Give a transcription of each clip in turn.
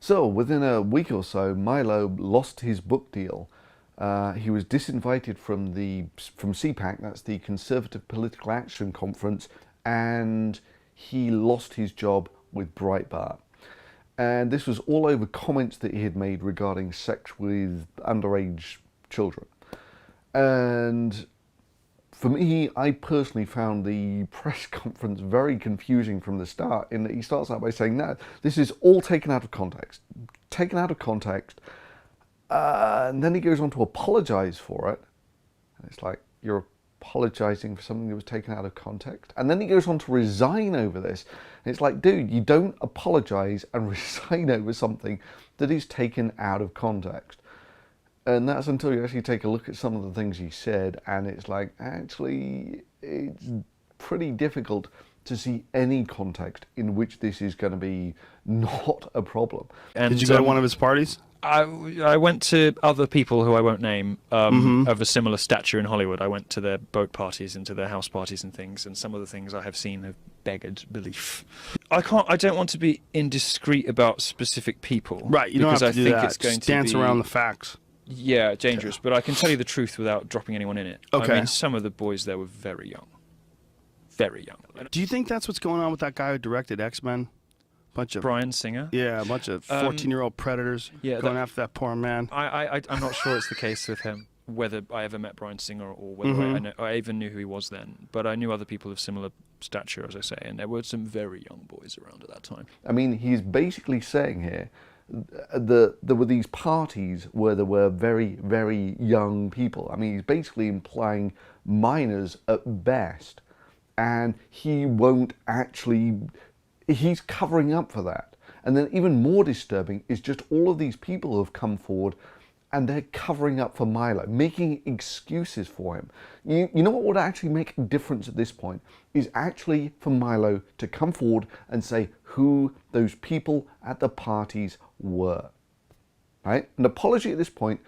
So within a week or so, Milo lost his book deal. He was disinvited from CPAC, that's the Conservative Political Action Conference, and he lost his job with Breitbart. And this was all over comments that he had made regarding sex with underage children. And for me, I personally found the press conference very confusing from the start, in that he starts out by saying, no, this is all taken out of context. Taken out of context. And then he goes on to apologise for it. And it's like, you're apologising for something that was taken out of context? And then he goes on to resign over this. And it's like, dude, you don't apologise and resign over something that is taken out of context. And that's until you actually take a look at some of the things he said, and it's like, actually, it's pretty difficult to see any context in which this is going to be not a problem. And did you go to one of his parties? I went to other people who I won't name of a similar stature in Hollywood. I went to their boat parties and to their house parties and things, and some of the things I have seen have beggared belief. I don't want to be indiscreet about specific people. Right, you don't have to do that. It's going Just dance around the facts. Yeah, dangerous, but I can tell you the truth without dropping anyone in it. Okay. I mean, some of the boys there were very young. Very young. Do you think that's what's going on with that guy who directed X-Men? Bunch of Bryan Singer? Yeah, a bunch of 14-year-old predators going after that poor man. I'm not sure it's the case with him, whether I ever met Bryan Singer or whether I even knew who he was then. But I knew other people of similar stature, as I say, and there were some very young boys around at that time. I mean, he's basically saying here that there were these parties where there were very, very young people. I mean, he's basically implying minors at best. And he won't actually, he's covering up for that. And then even more disturbing is just all of these people who have come forward and they're covering up for Milo, making excuses for him. You know what would actually make a difference at this point is actually for Milo to come forward and say who those people at the parties were, right? An apology at this point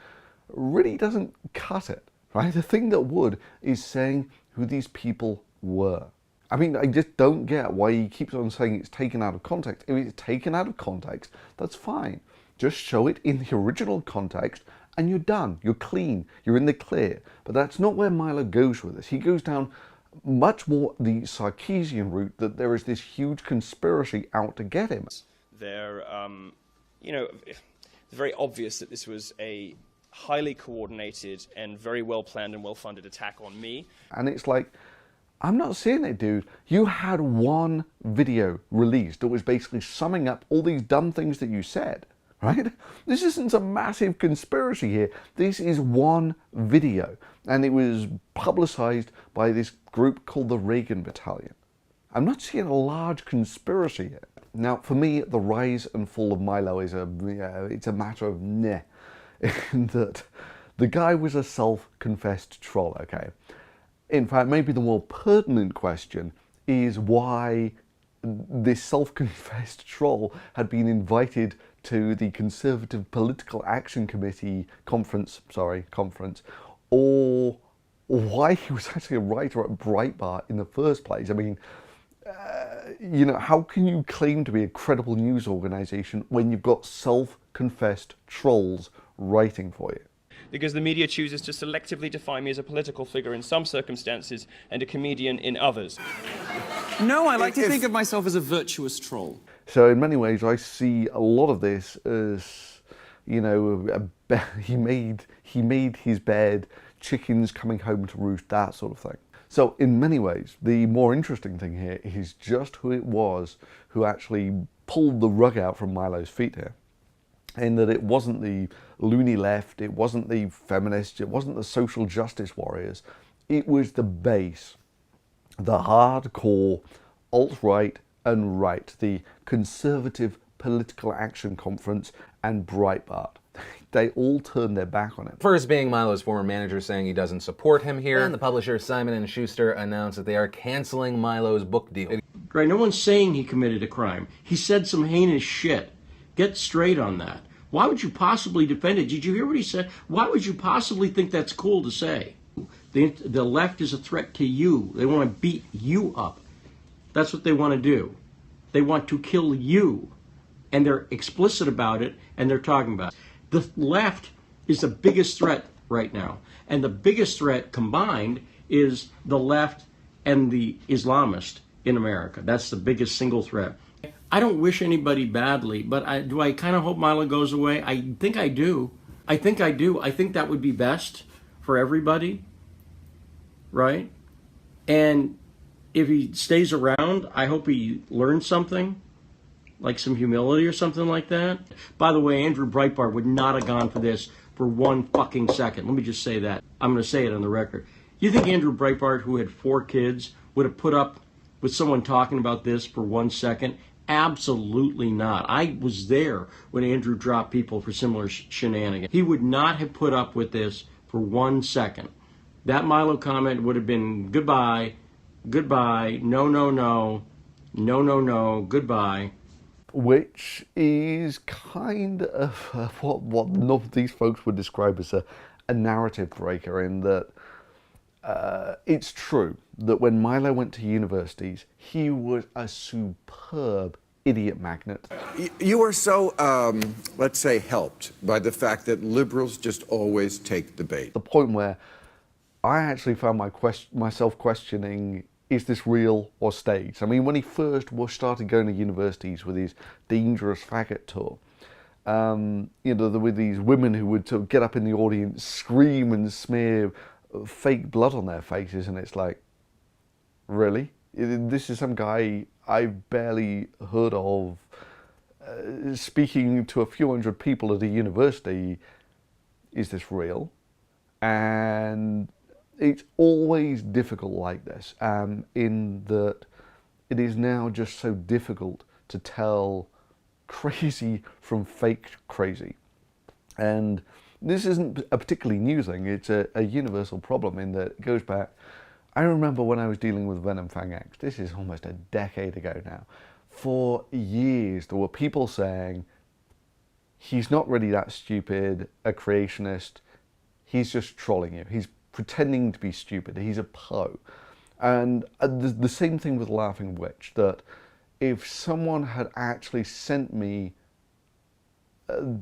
really doesn't cut it, right? The thing that would is saying who these people were. I mean, I just don't get why he keeps on saying it's taken out of context. If it's taken out of context, that's fine. Just show it in the original context and you're done. You're clean. You're in the clear. But that's not where Milo goes with this. He goes down much more the Sarkeesian route, that there is this huge conspiracy out to get him. They're, you know, it's very obvious that this was a highly coordinated and very well planned and well funded attack on me. And it's like, I'm not seeing it, dude. You had one video released that was basically summing up all these dumb things that you said, right? This isn't some massive conspiracy here. This is one video, and it was publicized by this group called the Reagan Battalion. I'm not seeing a large conspiracy here. Now, for me, the rise and fall of Milo is it's a matter of meh, in that the guy was a self-confessed troll, okay? In fact, maybe the more pertinent question is why this self-confessed troll had been invited to the Conservative Political Action Committee conference, or why he was actually a writer at Breitbart in the first place. I mean, you know, how can you claim to be a credible news organization when you've got self-confessed trolls writing for you? Because the media chooses to selectively define me as a political figure in some circumstances and a comedian in others. No, I like to think of myself as a virtuous troll. So in many ways, I see a lot of this as, you know, he made his bed, chickens coming home to roost, that sort of thing. So in many ways, the more interesting thing here is just who it was who actually pulled the rug out from Milo's feet here. In that it wasn't the loony left, it wasn't the feminists, it wasn't the social justice warriors. It was the base, the hardcore alt-right and right, the Conservative Political Action Conference and Breitbart. They all turned their back on him. First being Milo's former manager saying he doesn't support him here, and the publisher Simon & Schuster announced that they are canceling Milo's book deal. Right, no one's saying he committed a crime. He said some heinous shit. Get straight on that. Why would you possibly defend it? Did you hear what he said? Why would you possibly think that's cool to say? The left is a threat to you. They want to beat you up. That's what they want to do. They want to kill you. and they're explicit about it, and they're talking about it. The left is the biggest threat right now. And the biggest threat combined is the left and the Islamist in America. That's the biggest single threat. I don't wish anybody badly, but do I kind of hope Milo goes away? I think I do. I think that would be best for everybody, right? And if he stays around, I hope he learns something, like some humility or something like that. By the way, Andrew Breitbart would not have gone for this for 1 fucking second. Let me just say that. I'm going to say it on the record. You think Andrew Breitbart, who had 4 kids, would have put up with someone talking about this for 1 second? Absolutely not. I was there when Andrew dropped people for similar shenanigans. He would not have put up with this for 1 second. That Milo comment would have been goodbye, goodbye, no, no, no, no, no, no, goodbye. Which is kind of what none of these folks would describe as a narrative breaker, in that it's true that when Milo went to universities, he was a superb idiot magnet. You are so, let's say, helped by the fact that liberals just always take the bait. The point where I actually found myself questioning, is this real or staged? I mean, when he first started going to universities with his dangerous faggot tour, you know, there were these women who would sort of get up in the audience, scream and smear fake blood on their faces, and it's like, really? This is some guy I've barely heard of speaking to a few hundred people at a university. Is this real? And it's always difficult like this, in that it is now just so difficult to tell crazy from fake crazy. And this isn't a particularly new thing, it's a universal problem in that it goes back. I remember when I was dealing with Venom Fang X, this is almost a decade ago now, for years there were people saying, he's not really that stupid, a creationist, he's just trolling you, he's pretending to be stupid, he's a Poe. And the same thing with Laughing Witch, that if someone had actually sent me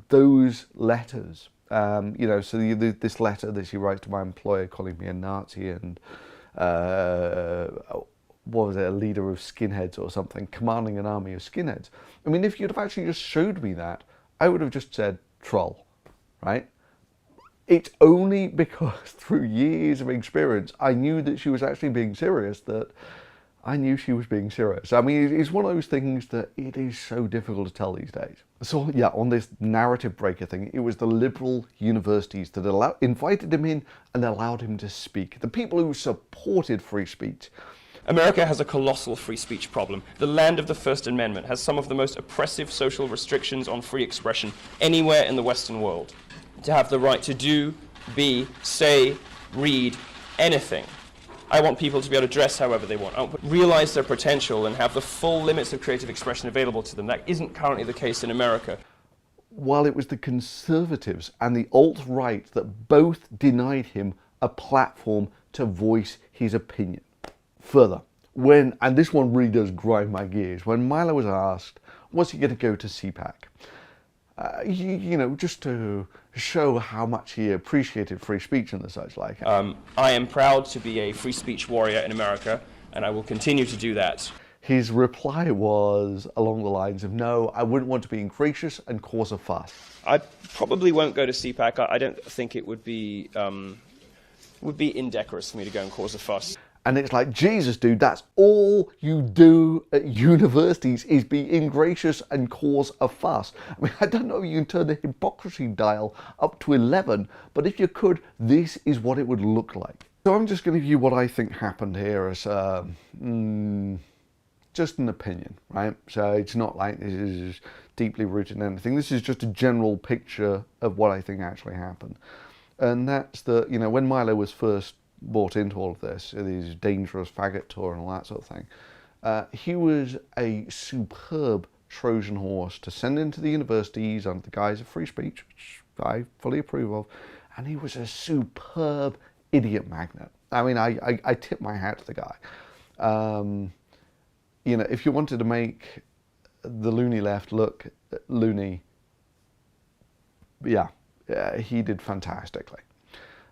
those letters, you know, so this letter that she writes to my employer calling me a Nazi and what was it, a leader of skinheads or something, commanding an army of skinheads. I mean, if you'd have actually just showed me that, I would have just said troll, right? It's only because through years of experience, I knew that she was actually being serious, that I knew she was being serious. I mean, it's one of those things that it is so difficult to tell these days. So yeah, on this narrative breaker thing, it was the liberal universities that invited him in and allowed him to speak. The people who supported free speech. America has a colossal free speech problem. The land of the First Amendment has some of the most oppressive social restrictions on free expression anywhere in the Western world. To have the right to do, be, say, read anything. I want people to be able to dress however they want, realize their potential and have the full limits of creative expression available to them. That isn't currently the case in America. While it was the conservatives and the alt-right that both denied him a platform to voice his opinion. Further, and this one really does grind my gears, when Milo was asked, was he going to go to CPAC? You know, just to show how much he appreciated free speech and the such like. I am proud to be a free speech warrior in America, and I will continue to do that. His reply was along the lines of, no, I wouldn't want to be ingracious and cause a fuss. I probably won't go to CPAC. I don't think it would be indecorous for me to go and cause a fuss. And it's like, Jesus, dude, that's all you do at universities is be ingracious and cause a fuss. I mean, I don't know if you can turn the hypocrisy dial up to 11, but if you could, this is what it would look like. So I'm just going to give you what I think happened here as just an opinion, right? So it's not like this is deeply rooted in anything. This is just a general picture of what I think actually happened. And that's that, you know, when Milo was first bought into all of this, his dangerous faggot tour and all that sort of thing, he was a superb Trojan horse to send into the universities under the guise of free speech, which I fully approve of, and he was a superb idiot magnet. I mean, I tip my hat to the guy. You know, if you wanted to make the loony left look loony. Yeah, he did fantastically.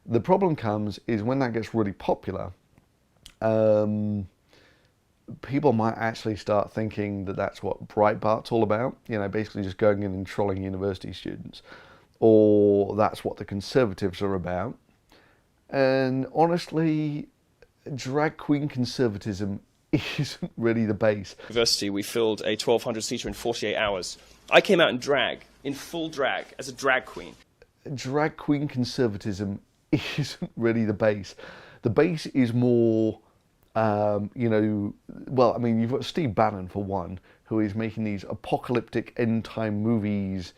The problem comes is when that gets really popular, people might actually start thinking that that's what Breitbart's all about, you know, basically just going in and trolling university students, or that's what the conservatives are about. And honestly, drag queen conservatism isn't really the base. University, we filled a 1,200-seater in 48 hours. I came out in drag, in full drag, as a drag queen. Drag queen conservatism isn't really the base. The base is more, you know, well, I mean, you've got Steve Bannon, for one, who is making these apocalyptic end-time movies,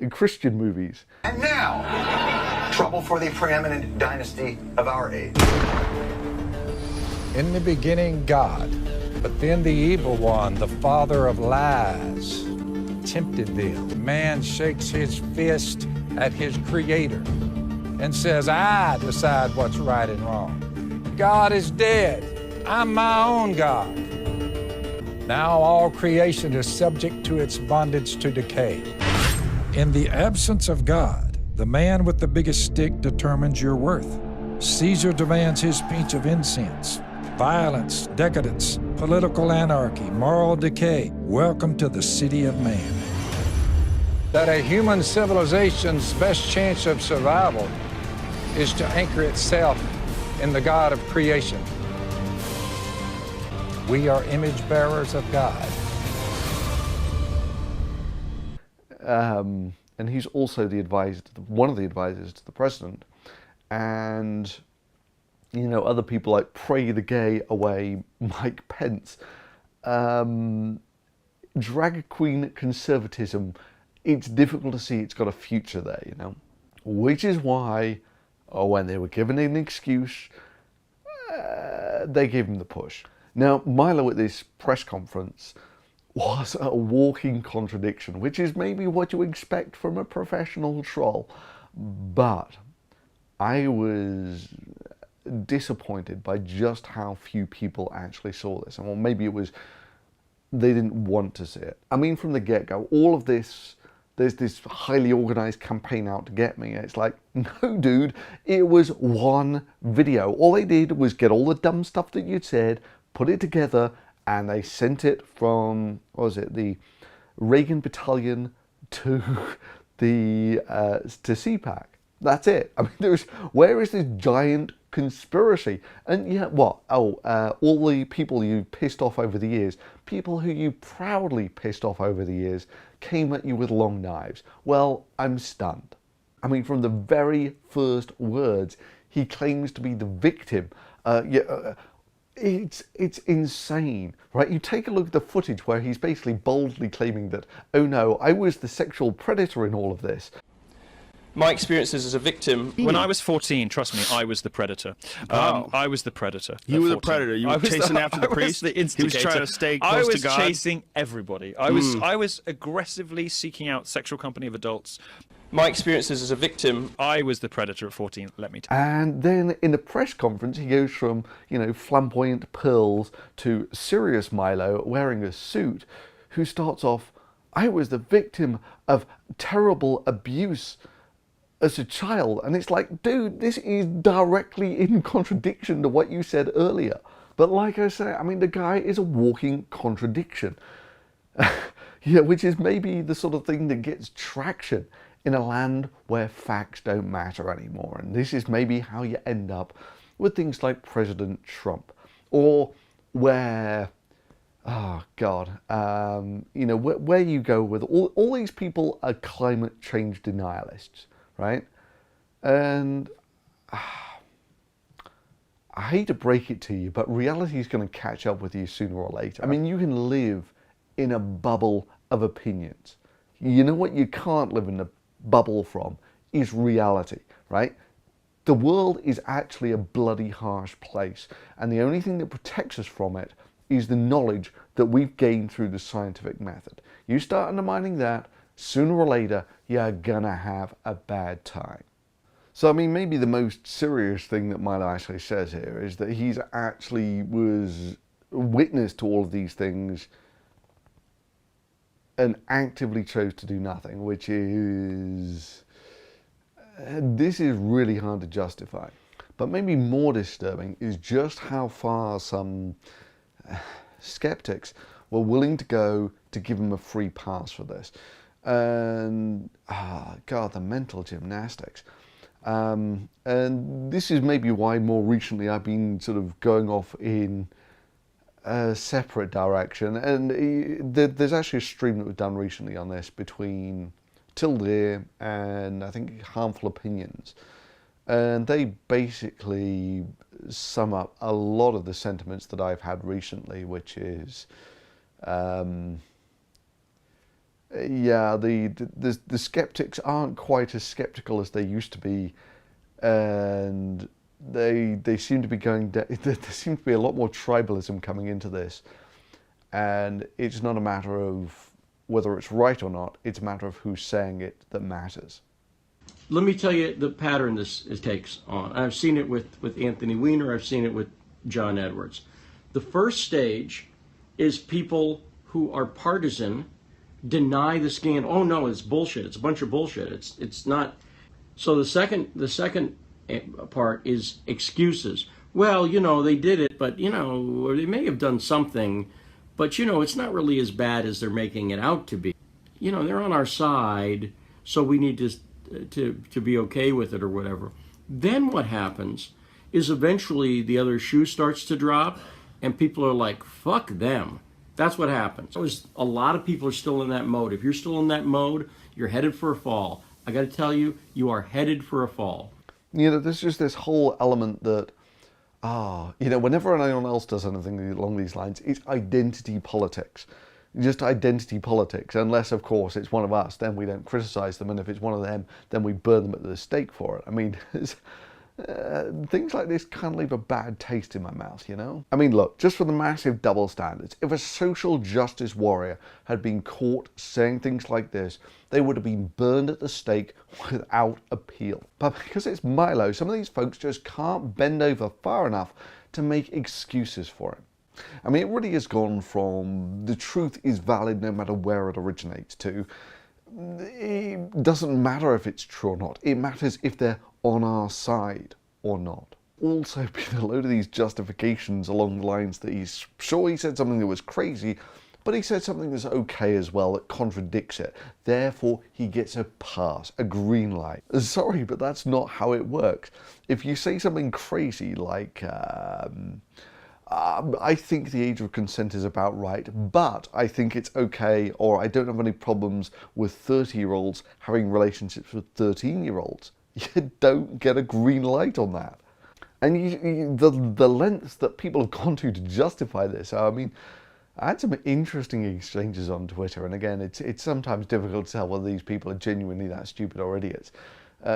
Christian movies. And now, trouble for the preeminent dynasty of our age. In the beginning, God, but then the evil one, the father of lies, tempted them. Man shakes his fist at his creator and says, I decide what's right and wrong. God is dead. I'm my own God. Now all creation is subject to its bondage to decay. In the absence of God, the man with the biggest stick determines your worth. Caesar demands his pinch of incense. Violence, decadence, political anarchy, moral decay. Welcome to the city of man. That a human civilization's best chance of survival is to anchor itself in the God of creation. We are image bearers of God. And he's also the advisor, one of the advisors to the president, and you know, other people like Pray the Gay Away, Mike Pence. Drag queen conservatism, it's difficult to see it's got a future there, you know, which is why, when they were given an excuse, they gave him the push. Now, Milo at this press conference was a walking contradiction, which is maybe what you expect from a professional troll, but I was disappointed by just how few people actually saw this. And well, maybe it was they didn't want to see it. I mean, from the get-go, all of this, there's this highly organized campaign out to get me. It's like, no, dude, it was one video. All they did was get all the dumb stuff that you'd said, put it together, and they sent it from, what was it, the Reagan Battalion to the to CPAC. That's it. I mean, where is this giant conspiracy? And yeah, what? Oh, all the people you pissed off over the years, people who you proudly pissed off over the years, came at you with long knives. Well, I'm stunned. I mean, from the very first words, he claims to be the victim. It's insane, right? You take a look at the footage where he's basically boldly claiming that, oh no, I was the sexual predator in all of this. My experiences as a victim. When I was 14, trust me, I was the predator. I was the predator. You were the predator. You were chasing after the priest. The he was trying to stay close to God. I was chasing everybody. I was aggressively seeking out sexual company of adults. My experiences as a victim. I was the predator at 14, let me tell you. And then in the press conference, he goes from, you know, flamboyant pearls to serious Milo wearing a suit, who starts off, I was the victim of terrible abuse as a child. And it's like, dude, this is directly in contradiction to what you said earlier. But like I say, I mean, the guy is a walking contradiction. Yeah, which is maybe the sort of thing that gets traction in a land where facts don't matter anymore. And this is maybe how you end up with things like President Trump, or where, oh God, you know, where you go with all these people are climate change denialists, right? And I hate to break it to you, but reality is going to catch up with you sooner or later. I mean, you can live in a bubble of opinions. You know what you can't live in a bubble from is reality, right? The world is actually a bloody harsh place, and the only thing that protects us from it is the knowledge that we've gained through the scientific method. You start undermining that, sooner or later, you're gonna have a bad time. So, I mean, maybe the most serious thing that Milo actually says here is that he's actually was witness to all of these things and actively chose to do nothing, which is... this is really hard to justify. But maybe more disturbing is just how far some skeptics were willing to go to give him a free pass for this. And, God, the mental gymnastics. And this is maybe why more recently I've been sort of going off in a separate direction. And there's actually a stream that was done recently on this between TLDR and I think Harmful Opinions. And they basically sum up a lot of the sentiments that I've had recently, which is, yeah, the skeptics aren't quite as skeptical as they used to be, and they seem to be going. There seems to be a lot more tribalism coming into this, and it's not a matter of whether it's right or not. It's a matter of who's saying it that matters. Let me tell you the pattern this takes on. I've seen it with Anthony Weiner. I've seen it with John Edwards. The first stage is people who are partisan deny the scandal. Oh no, it's bullshit. It's a bunch of bullshit. It's not. So the second part is excuses. Well, you know, they did it, but you know, or they may have done something, but you know, it's not really as bad as they're making it out to be. You know, they're on our side, so we need to be okay with it or whatever. Then what happens is eventually the other shoe starts to drop and people are like, fuck them. That's what happens. A lot of people are still in that mode. If you're still in that mode, you're headed for a fall. I got to tell you, you are headed for a fall. You know, there's just this whole element that, you know, whenever anyone else does anything along these lines, it's identity politics. Just identity politics, unless of course it's one of us, then we don't criticize them, and if it's one of them, then we burn them at the stake for it. I mean, things like this kind of leave a bad taste in my mouth, you know? I mean, look, just for the massive double standards, if a social justice warrior had been caught saying things like this, they would have been burned at the stake without appeal. But because it's Milo, some of these folks just can't bend over far enough to make excuses for him. I mean, it really has gone from the truth is valid no matter where it originates to it doesn't matter if it's true or not. It matters if they're on our side or not. Also, been a load of these justifications along the lines that he's sure he said something that was crazy, but he said something that's okay as well that contradicts it. Therefore, he gets a pass, a green light. Sorry, but that's not how it works. If you say something crazy like, I think the age of consent is about right, but I think it's okay, or I don't have any problems with 30-year-olds having relationships with 13-year-olds. You don't get a green light on that. And the lengths that people have gone to justify this, I mean, I had some interesting exchanges on Twitter, and again, it's sometimes difficult to tell whether these people are genuinely that stupid or idiots.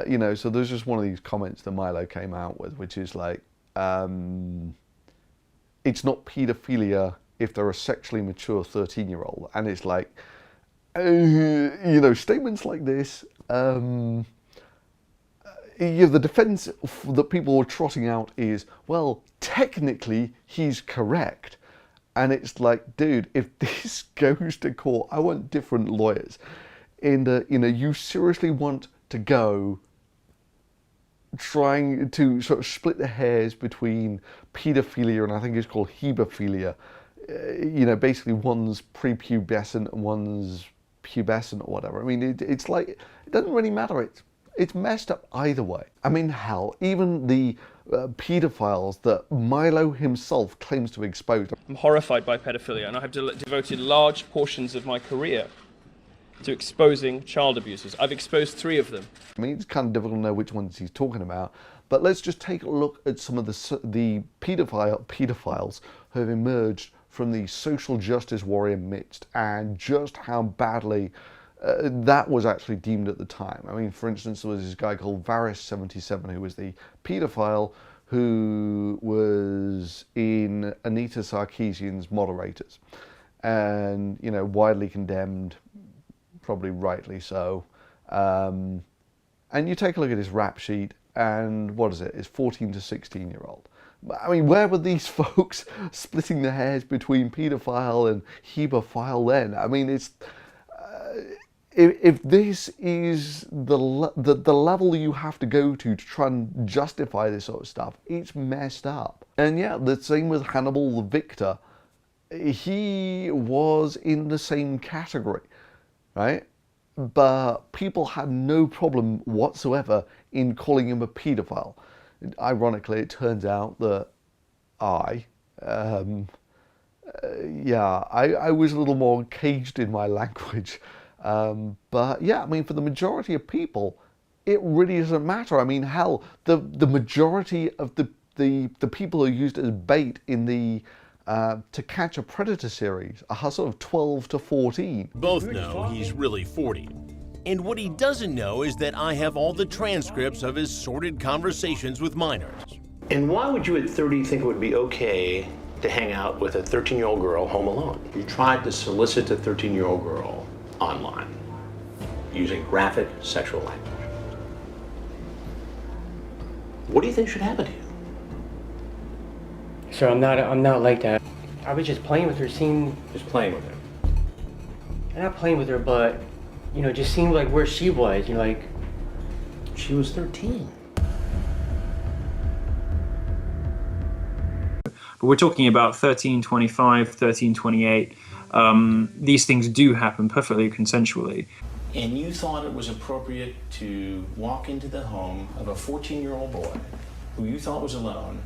You know, so there's just one of these comments that Milo came out with, which is like, it's not paedophilia if they're a sexually mature 13-year-old. And it's like, you know, statements like this, you know, the defense that people were trotting out is, well, technically he's correct. And it's like, dude, if this goes to court, I want different lawyers. And, you know, you seriously want to go trying to sort of split the hairs between paedophilia and I think it's called hebephilia. You know, basically one's prepubescent and one's pubescent or whatever. I mean, it's like, it doesn't really matter. It's messed up either way. I mean, hell, even the paedophiles that Milo himself claims to expose. I'm horrified by pedophilia, and I have devoted large portions of my career to exposing child abusers. I've exposed 3 of them. I mean, it's kind of difficult to know which ones he's talking about, but let's just take a look at some of the paedophiles who have emerged from the social justice warrior midst and just how badly that was actually deemed at the time. I mean, for instance, there was this guy called Varys77 who was the paedophile who was in Anita Sarkeesian's Moderators and, you know, widely condemned, probably rightly so. And you take a look at his rap sheet and what is it? It's 14 to 16-year-old. I mean, where were these folks splitting the hairs between paedophile and hebephile then? I mean, it's... if this is the level you have to go to try and justify this sort of stuff, it's messed up. And yeah, the same with Hannibal the Victor. He was in the same category, right? But people had no problem whatsoever in calling him a paedophile. Ironically, it turns out that I was a little more caged in my language. But yeah, I mean, for the majority of people, it really doesn't matter. I mean, hell, the majority of the people who are used as bait in the To Catch a Predator series are sort of 12 to 14. Both know he's really 40. And what he doesn't know is that I have all the transcripts of his sordid conversations with minors. And why would you at 30 think it would be okay to hang out with a 13-year-old girl home alone? You tried to solicit a 13-year-old girl online using graphic sexual language. What do you think should happen to you? Sir, I'm not like that. I was just playing with her, Just playing with her. I'm not playing with her, but, you know, just seeing like where she was, you know, like. She was 13. But we're talking about 1325, 1328. These things do happen perfectly consensually. And you thought it was appropriate to walk into the home of a 14-year-old boy who you thought was alone,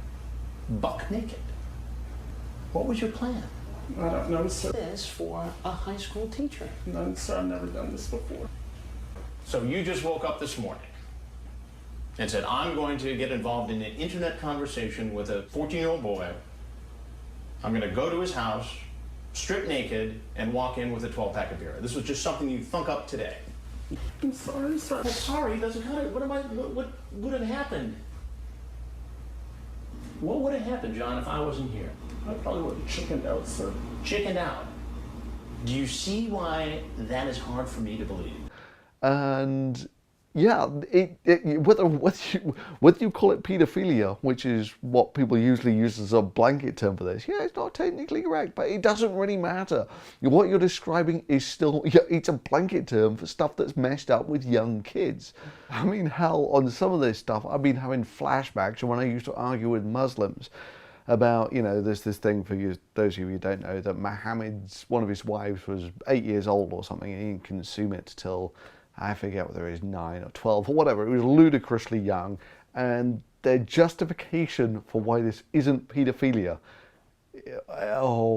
buck naked. What was your plan? I don't know, sir. This for a high school teacher. No, sir, I've never done this before. So you just woke up this morning and said, I'm going to get involved in an internet conversation with a 14-year-old boy. I'm going to go to his house, strip naked, and walk in with a 12-pack of beer. This was just something you thunk up today. I'm sorry, sir. Well, sorry, doesn't matter. What would have happened? What would have happened, John, if I wasn't here? I probably would have chickened out, sir. Chickened out. Do you see why that is hard for me to believe? And yeah, whether you call it paedophilia, which is what people usually use as a blanket term for this, yeah, it's not technically correct, but it doesn't really matter. What you're describing is still, it's a blanket term for stuff that's messed up with young kids. I mean, hell, on some of this stuff, I've been having flashbacks when I used to argue with Muslims about, you know, there's this thing for you, those of you who don't know, that Muhammad's, one of his wives was 8 years old or something, and he didn't consume it till, I forget whether it was 9 or 12 or whatever. It was ludicrously young, and their justification for why this isn't paedophilia,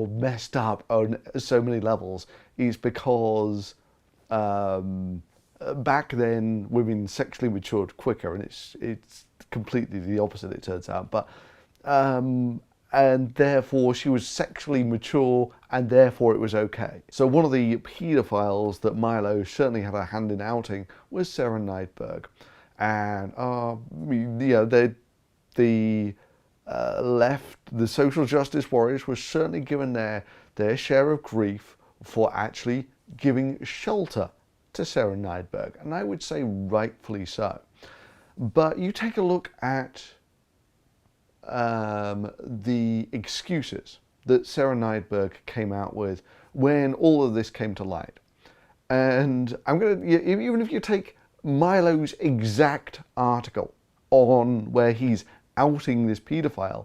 messed up on so many levels, is because back then women sexually matured quicker, and it's completely the opposite, it turns out. But and therefore she was sexually mature, and therefore it was okay. So one of the paedophiles that Milo certainly had a hand in outing was Sarah Nidberg, and the left, the social justice warriors, were certainly given their share of grief for actually giving shelter to Sarah Nidberg, and I would say rightfully so. But you take a look at the excuses that Sarah Nidberg came out with when all of this came to light. And even if you take Milo's exact article on where he's outing this paedophile,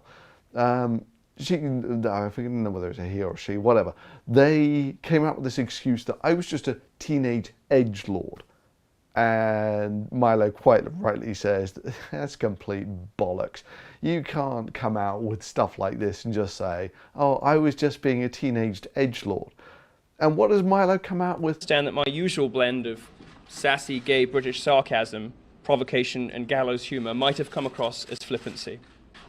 I don't know whether it's a he or she, whatever, they came out with this excuse that I was just a teenage edgelord. And Milo quite rightly says that that's complete bollocks. You can't come out with stuff like this and just say, oh, I was just being a teenaged edgelord. And what does Milo come out with? Understand that my usual blend of sassy gay British sarcasm, provocation and gallows humour might have come across as flippancy.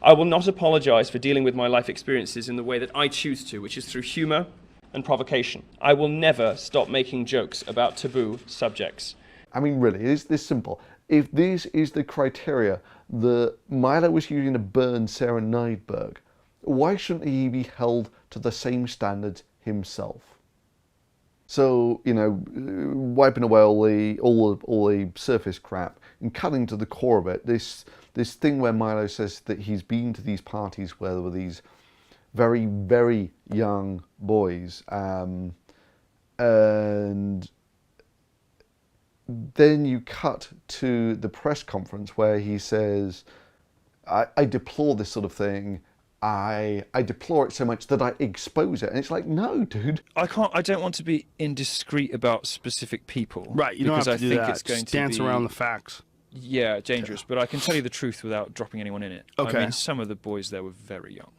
I will not apologise for dealing with my life experiences in the way that I choose to, which is through humour and provocation. I will never stop making jokes about taboo subjects. I mean, really, it's this simple. If this is the criteria that Milo was using to burn Sarah Nidberg, why shouldn't he be held to the same standards himself? So, you know, wiping away all the surface crap and cutting to the core of it, this thing where Milo says that he's been to these parties where there were these very, very young boys, and then you cut to the press conference where he says, I deplore this sort of thing. I deplore it so much that I expose it. And it's like, no, dude. I don't want to be indiscreet about specific people. Right, you don't have to because do I think that. it's going Just to dance be around the facts. Yeah, dangerous. But I can tell you the truth without dropping anyone in it. Okay. I mean, some of the boys there were very young.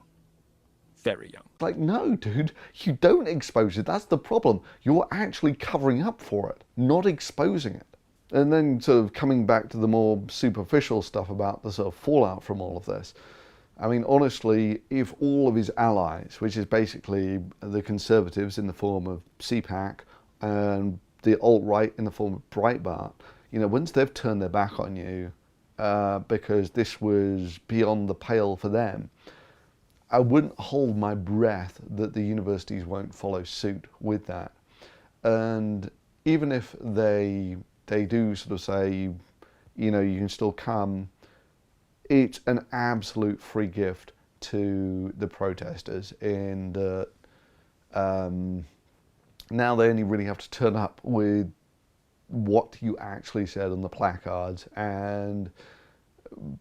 Very young. Like, no, dude, you don't expose it. That's the problem. You're actually covering up for it, not exposing it. And then sort of coming back to the more superficial stuff about the sort of fallout from all of this. I mean, honestly, if all of his allies, which is basically the conservatives in the form of CPAC and the alt-right in the form of Breitbart, you know, once they've turned their back on you because this was beyond the pale for them, I wouldn't hold my breath that the universities won't follow suit with that. And even if they do sort of say, you know, you can still come, it's an absolute free gift to the protesters in that now they only really have to turn up with what you actually said on the placards, and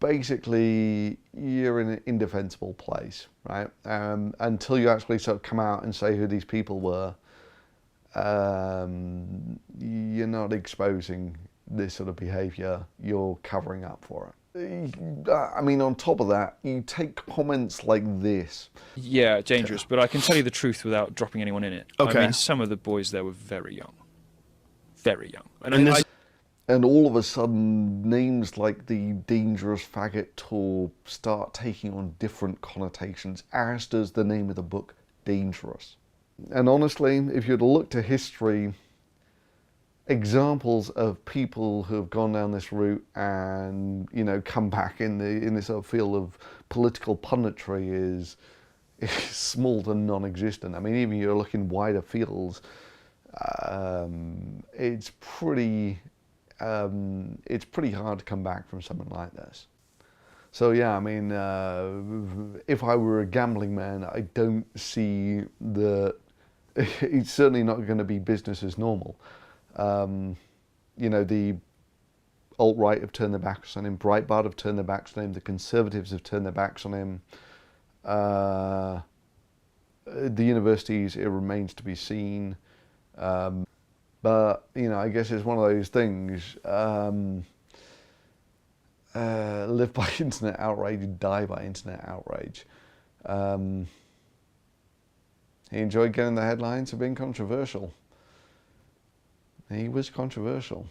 basically you're in an indefensible place, right? Until you actually sort of come out and say who these people were, you're not exposing this sort of behaviour, you're covering up for it. I mean, on top of that, you take comments like this. Yeah, dangerous. But I can tell you the truth without dropping anyone in it. Okay. I mean, some of the boys there were very young. Very young. And all of a sudden, names like the dangerous faggot tour start taking on different connotations, as does the name of the book, Dangerous. And honestly, if you'd look to history, examples of people who have gone down this route and, you know, come back in this sort of field of political punditry is small to non-existent. I mean, even you're looking wider fields, it's pretty hard to come back from something like this. So yeah, I mean, if I were a gambling man, I don't see that it's certainly not going to be business as normal. You know, the alt-right have turned their backs on him, Breitbart have turned their backs on him, the Conservatives have turned their backs on him. The universities, it remains to be seen. But, you know, I guess it's one of those things, live by internet outrage, die by internet outrage. He enjoyed getting the headlines for being controversial. He was controversial.